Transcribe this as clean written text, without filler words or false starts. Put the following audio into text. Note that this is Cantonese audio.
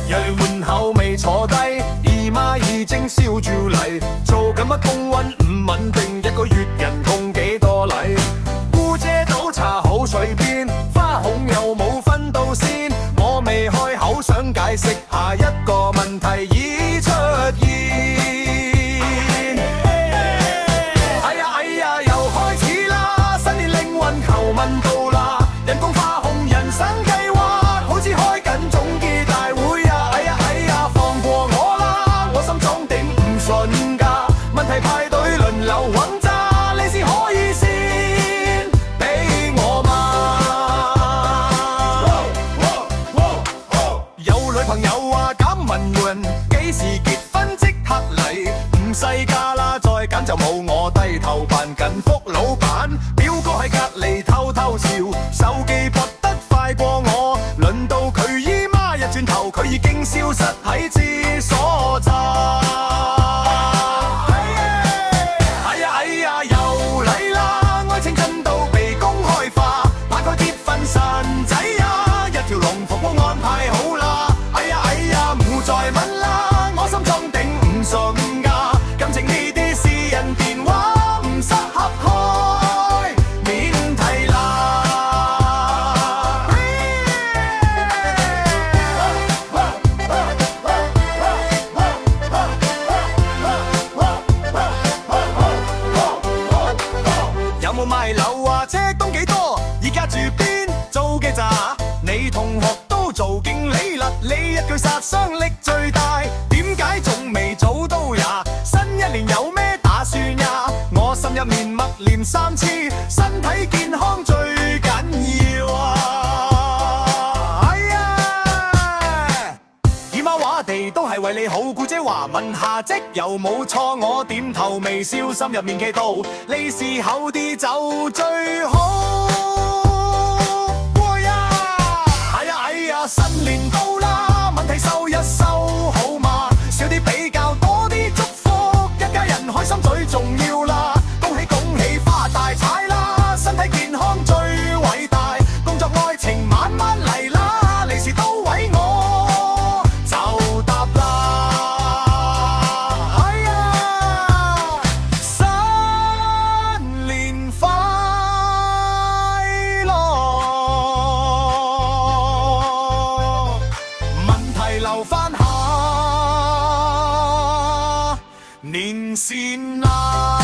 又門口未坐低，姨媽已經燒住嚟，做緊乜工溫唔穩定，一個月人工幾多禮？姑姐倒茶好隨便，花紅又冇分到先，我未開口想解釋，下一個問題已出現。問到啦，人工花紅人生計劃，好似開緊總結大會啊！哎呀，放過我啦，我心中頂唔順㗎。問題派隊輪流揾咋，你先可以先俾我嘛。有女朋友話減文潤，幾時結婚即刻嚟，唔細嫁啦，再揀就冇我低頭扮緊福老闆，表哥喺隔離偷笑，手機撥得快過我，輪到佢姨媽一轉頭，佢已經消失喺廁所咋。哎呀，又嚟啦！愛情進度被公開化，拍個結婚神仔啊，一條龍服務安排好啦。哎呀，唔再問啦，我心中頂唔順㗎，感情呢啲私人電話唔適合開。賣樓啊，車供幾多？而家住邊？做嘅咋？你同學都做經理啦，你一句殺傷力最大。點解仲未早到呀？新一年有咩打算呀？我心入面默念3次，身體健康最緊要啊！哎呀，姨媽話地都係為你好，姑姐話問下職有冇錯，我點頭微笑，心入面祈禱，利是厚啲就最好。哎呀，新年到啦，問題收一收好嘛，少啲比較，多啲祝福，一家人開心最重要啦。恭喜發大財啦，身體健康最偉大，工作愛情慢慢嚟啦，利是都為我就答啦。留返下年先啦。